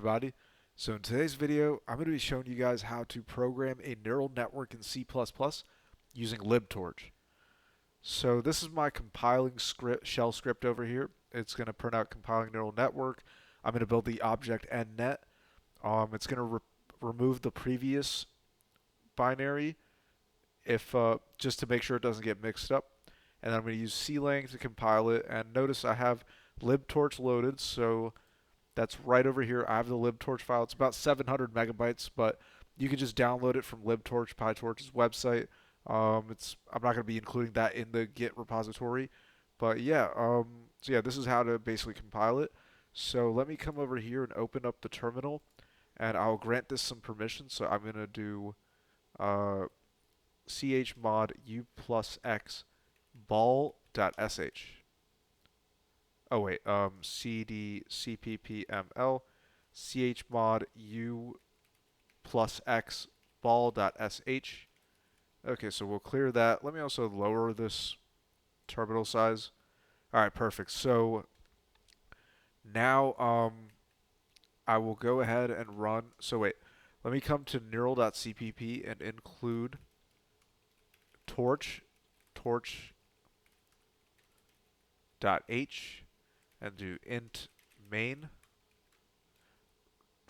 Everybody. So in today's video, I'm going to be showing you guys how to program a neural network in C++ using LibTorch. So this is my compiling script, shell script over here. It's going to print out compiling neural network. I'm going to build the object nnet. It's going to remove the previous binary if just to make sure it doesn't get mixed up. And then I'm going to use clang to compile it. And notice I have LibTorch loaded, so that's right over here. I have the LibTorch file. It's about 700 megabytes, but you can just download it from LibTorch, PyTorch's website. I'm not going to be including that in the Git repository, but yeah. So yeah, this is how to basically compile it. So let me come over here and open up the terminal, and I'll grant this some permissions. So I'm going to do chmod u plus x ball.sh. Oh wait, cd cppml chmod u plus x ball.sh. Okay, so we'll clear that. Let me also lower this terminal size. All right, perfect. So now I will go ahead and run. So wait, let me come to neural.cpp and include torch torch.h and do int main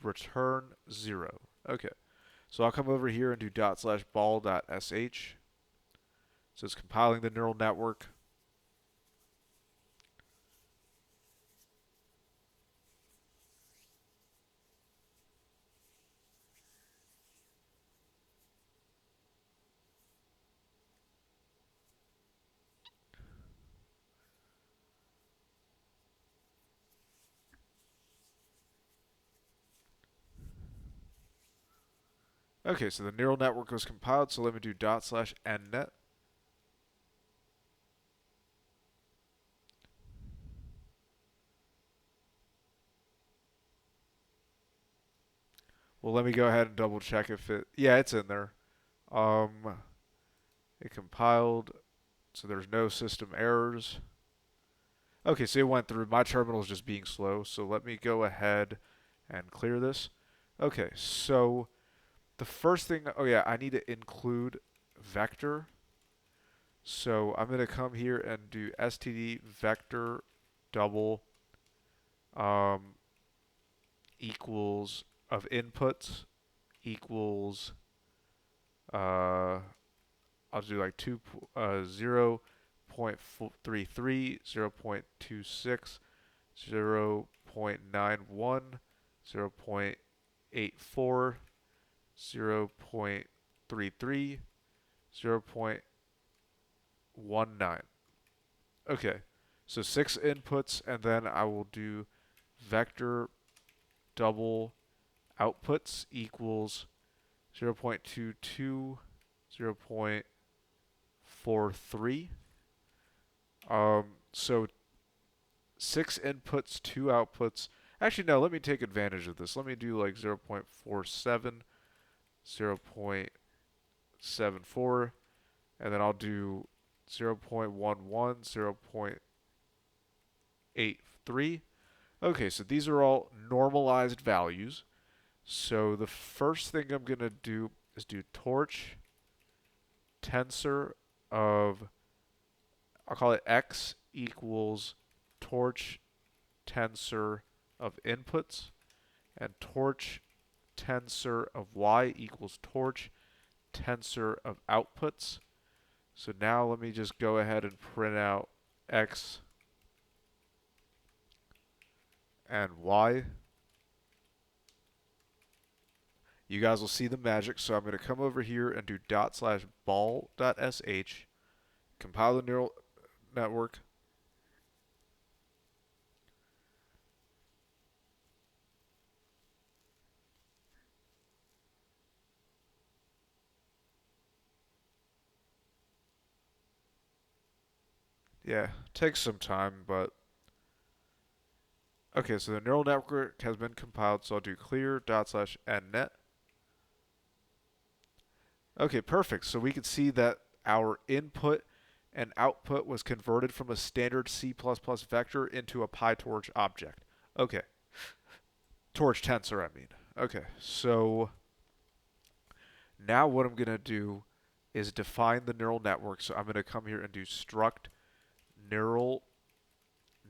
return 0. Okay, so I'll come over here and do /ball.sh. So it's compiling the neural network. Okay, so the neural network was compiled, so let me do /nnet. Well, let me go ahead and double check if yeah, it's in there. Um, it compiled, so there's no system errors. Okay, so it went through. My terminal is just being slow, so let me go ahead and clear this. Okay, so the first thing, oh yeah, I need to include vector. So I'm going to come here and do std vector double equals of inputs equals I'll do like 0 0.33, 0 0.26, 0 0.91, 0 0.84, 0 0.33, 0 0.19. Okay, so 6 inputs, and then I will do vector double outputs equals 0 0.22, 0 0.43. So 6 inputs, 2 outputs. Actually, no, let me take advantage of this. Let me do like 0 0.47, 0 0.74, and then I'll do 0 0.11, 0 0.83. Okay, so these are all normalized values. So the first thing I'm going to do is do torch tensor of, I'll call it x equals torch tensor of inputs, and torch tensor of y equals torch tensor of outputs. So now let me just go ahead and print out x and y. You guys will see the magic. So I'm going to come over here and do /ball.sh, compile the neural network. Yeah, takes some time, but okay, so the neural network has been compiled, so I'll do clear /nnet. Okay, perfect. So we can see that our input and output was converted from a standard C++ vector into a PyTorch object. Okay. Torch tensor, I mean. Okay, so now what I'm going to do is define the neural network. So I'm going to come here and do struct neural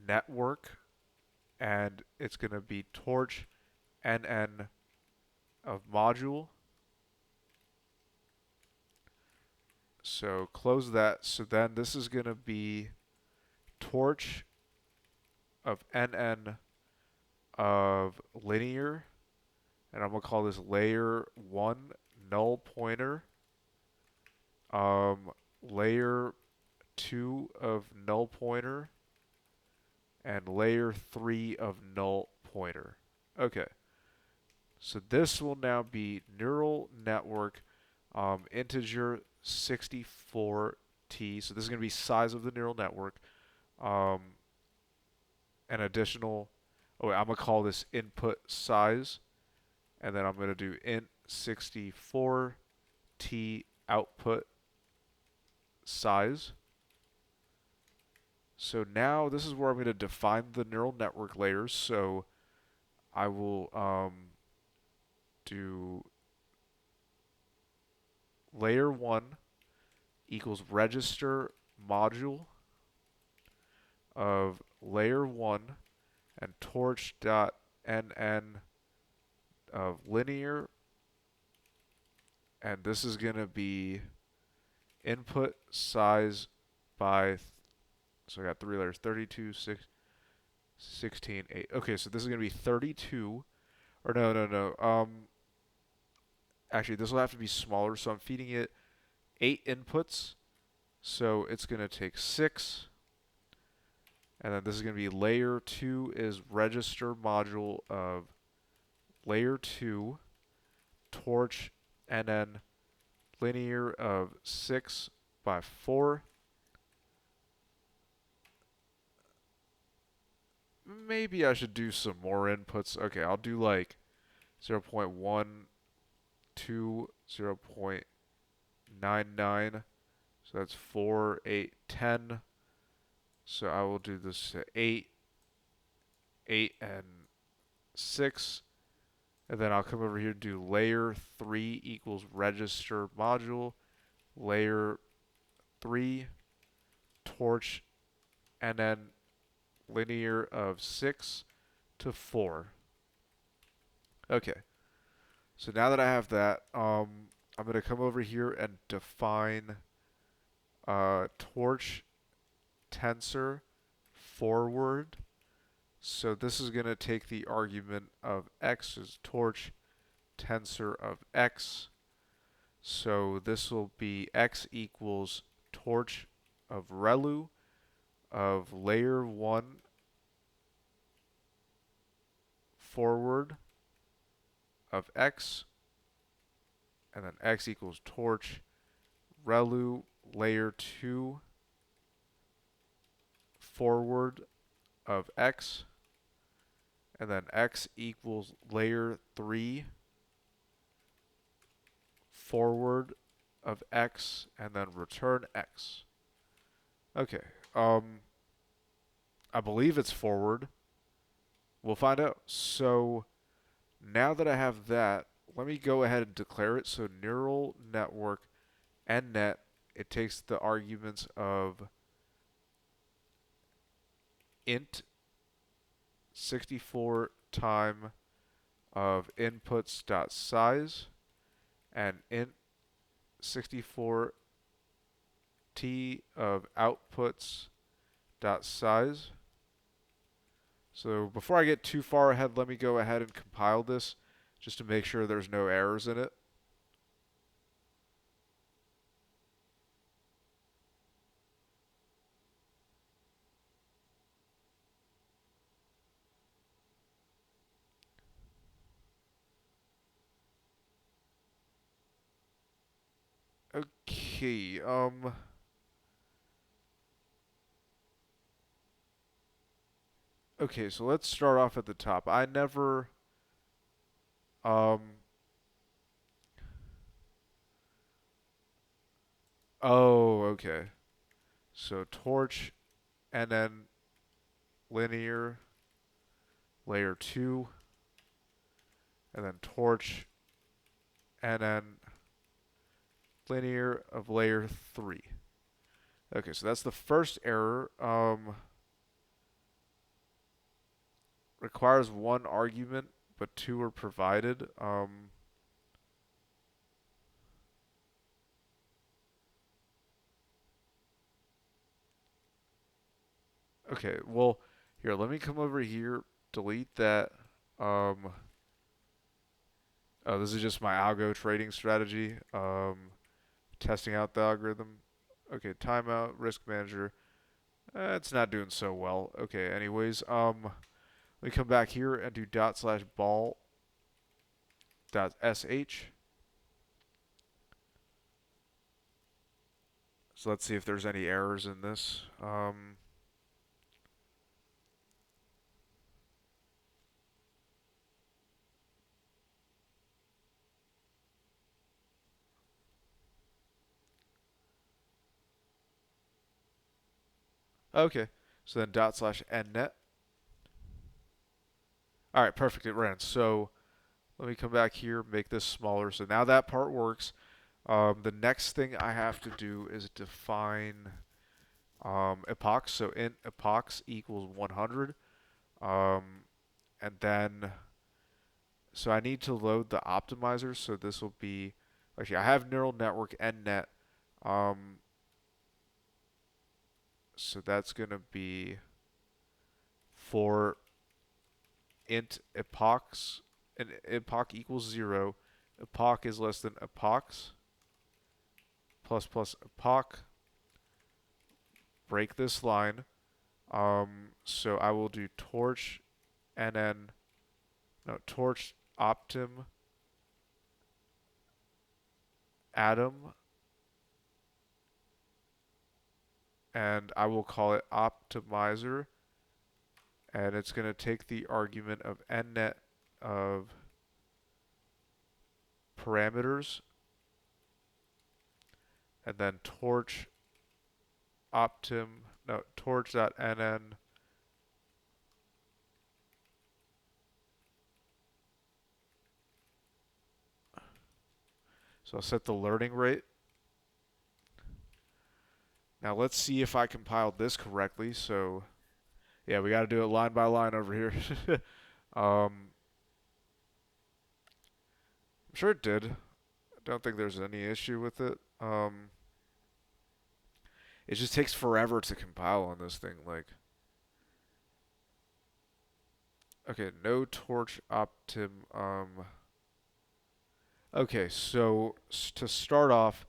network, and it's going to be torch nn of module. So close that. So then this is going to be torch of nn of linear, and I'm going to call this layer 1 null pointer, layer 2 of null pointer, and layer 3 of null pointer. Okay, so this will now be neural network integer 64t. So this is going to be size of the neural network. An additional, oh wait, I'm going to call this input size, and then I'm going to do int 64t output size. So now this is where I'm going to define the neural network layers. So I will do layer 1 equals register module of layer 1 and torch.nn of linear, and this is going to be input size by, so I got 3 layers, 32, 6, 16, 8. Okay, so this is going to be 32, or no. Actually, this will have to be smaller, so I'm feeding it 8 inputs, so it's going to take 6, and then this is going to be layer 2 is register module of layer 2 torch nn linear of 6 by 4. Maybe I should do some more inputs. Okay, I'll do like 0.1, 2, 0.99. So that's 4, 8, 10. So I will do this to 8, 8, and 6. And then I'll come over here and do layer 3 equals register module, layer 3, torch, and then linear of 6 to 4. Okay. So now that I have that, I'm going to come over here and define torch tensor forward. So this is going to take the argument of x as torch tensor of x. So this will be x equals torch of relu of layer 1 forward of x, and then x equals torch relu layer 2 forward of x, and then x equals layer 3 forward of x, and then return x. Okay, I believe it's forward. We'll find out. So now that I have that, let me go ahead and declare it. So neural network nnet, it takes the arguments of int 64 time of inputs dot size and int 64 t of outputs dot size. So before I get too far ahead, let me go ahead and compile this just to make sure there's no errors in it. Okay, okay, so let's start off at the top. I never, um, oh, okay. So torch and then linear layer 2 and then torch nn linear of layer 3. Okay, so that's the first error. Requires one argument, but two are provided. Okay, well, here, let me come over here, delete that. Um, oh, this is just my algo trading strategy. Testing out the algorithm. Okay, timeout, risk manager. It's not doing so well. Okay, anyways, let me come back here and do dot slash ball dot sh. So let's see if there's any errors in this. Okay, so then dot slash nnet. All right, perfect. It ran. So let me come back here, make this smaller. So now that part works. The next thing I have to do is define epochs. So int epochs equals 100. And then, so I need to load the optimizer. So this will be, actually, I have neural network nnet. Um, so that's going to be for int epochs, and epoch equals 0. Epoch is less than epochs plus plus epoch. Break this line. So I will do torch nn, no, torch optim atom, and I will call it optimizer, and it's going to take the argument of nnet of parameters, and then torch optim, no, torch.nn. So I'll set the learning rate. Now let's see if I compiled this correctly. So yeah, we got to do it line by line over here. I'm sure it did. I don't think there's any issue with it. It just takes forever to compile on this thing. Like, okay, no torch optim. Okay, so to start off,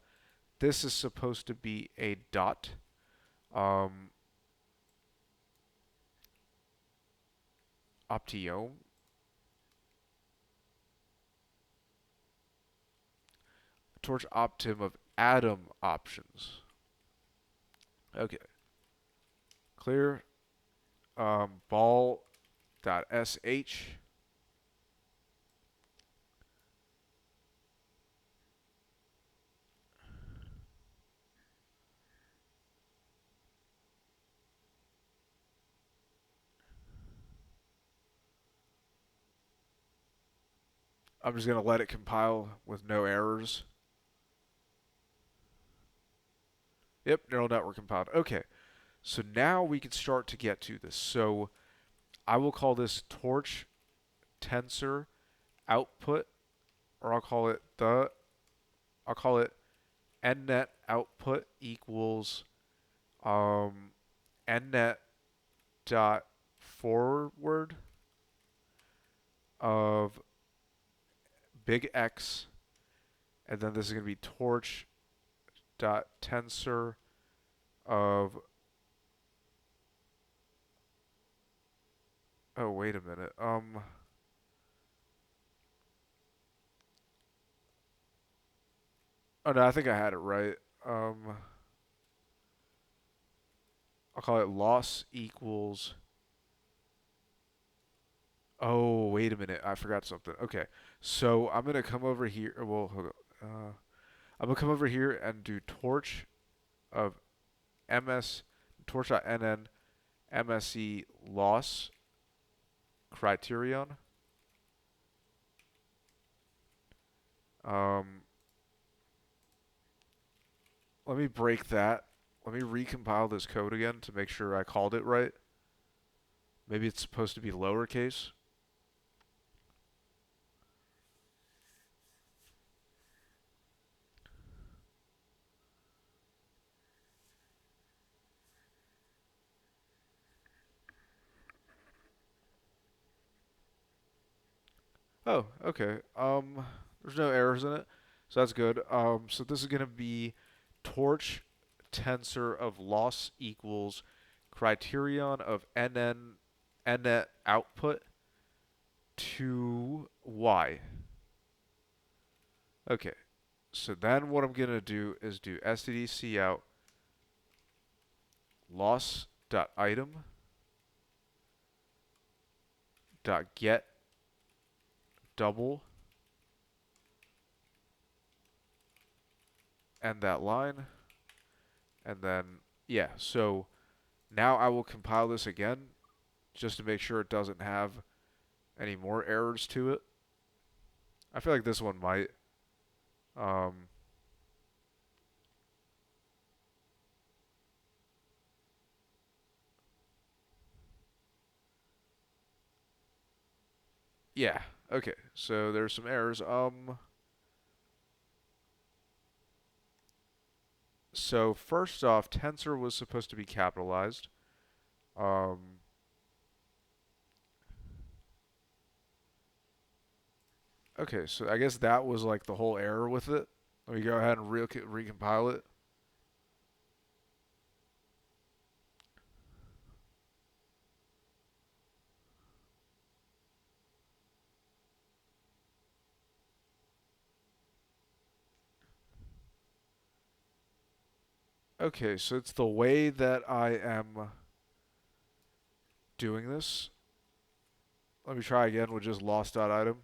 this is supposed to be a dot. Optiome. Torch optim of atom options. Okay. Clear. Ball.sh. I'm just going to let it compile with no errors. Yep, neural network compiled. Okay, so now we can start to get to this. So I will call this torch tensor output, or I'll call it nnet output equals nnet dot forward of big X, and then this is going to be torch dot tensor of, oh wait a minute, oh no, I think I had it right. I'll call it loss equals, oh wait a minute, I forgot something. Okay, so I'm gonna come over here, well hold on, I'm gonna come over here and do torch of ms torch.nn mse loss criterion. Um, let me break that. Let me recompile this code again to make sure I called it right. Maybe it's supposed to be lowercase. Oh, okay. There's no errors in it, so that's good. So this is gonna be torch tensor of loss equals criterion of nnet output to y. Okay. So then what I'm gonna do is do std cout loss dot item dot get double and that line, and then yeah. So now I will compile this again just to make sure it doesn't have any more errors to it. I feel like this one might. Um, yeah. Okay. So there's some errors. So first off, tensor was supposed to be capitalized. Um, okay. So I guess that was like the whole error with it. Let me go ahead and recompile it. Okay. So it's the way that I am doing this. Let me try again with just loss.item.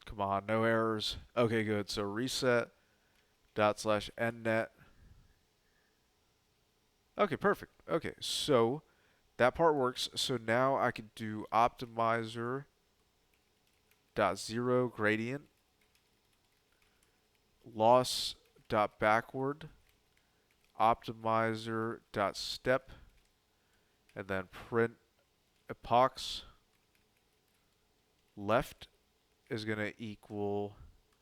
Come on, no errors. Okay, good. So reset dot slash nnet. Okay, perfect. Okay, so that part works. So now I could do optimizer dot zero gradient loss dot backward optimizer dot step and then print epochs left is gonna equal.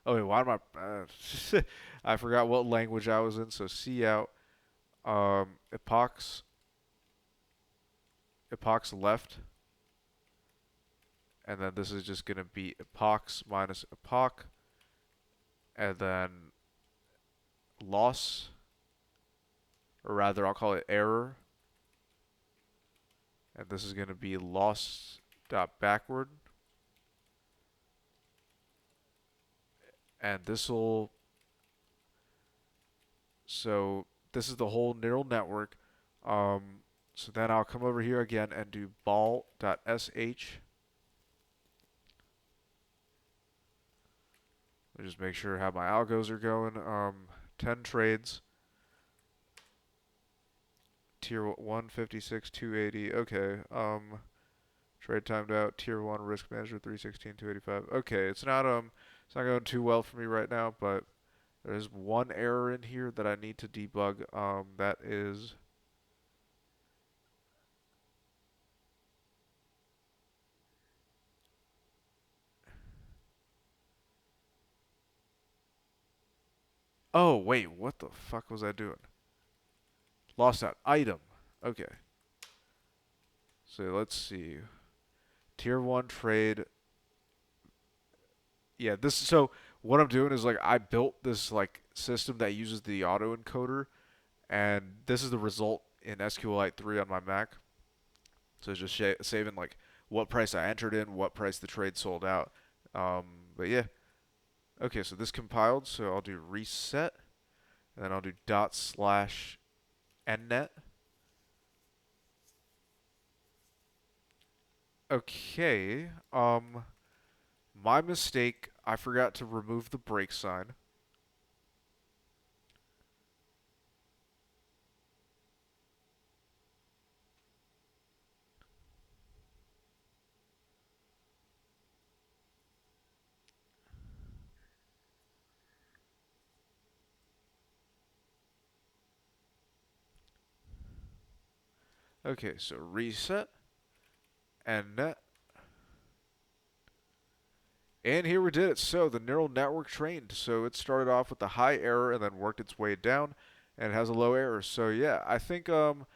Oh wait, why am I? I forgot what language I was in. So cout epochs left, and then this is just gonna be epochs minus epoch, and then loss, or rather, I'll call it error, and this is gonna be loss dot backward, and this will. So this is the whole neural network. Um, so then I'll come over here again and do ball.sh. Let me just make sure how my algos are going. 10 trades. Tier 156, 280. Okay. Trade timed out. Tier 1 risk manager 316, 285. Okay, it's not going too well for me right now, but there's one error in here that I need to debug. That is. Oh, wait, what the fuck was I doing? Lost that item. Okay. So let's see. Tier 1 trade. Yeah, so what I'm doing is like I built this like system that uses the autoencoder, and this is the result in SQLite 3 on my Mac. So it's just saving like what price I entered in, what price the trade sold out. But yeah. Okay, so this compiled, so I'll do reset, and then I'll do dot slash nnet. Okay. My mistake. I forgot to remove the break sign. Okay, so reset and net. And here we did it. So the neural network trained. So it started off with a high error and then worked its way down, and it has a low error. So yeah, I think I'll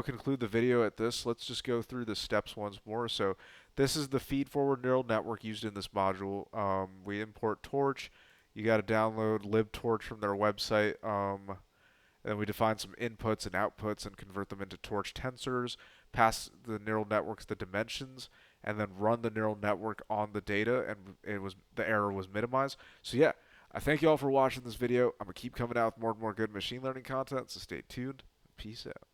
conclude the video at this. Let's just go through the steps once more. So this is the feed-forward neural network used in this module. We import Torch. You got to download LibTorch from their website. And then we define some inputs and outputs and convert them into torch tensors, pass the neural networks the dimensions, and then run the neural network on the data, and the error was minimized. So yeah, I thank you all for watching this video. I'm gonna keep coming out with more and more good machine learning content, so stay tuned. Peace out.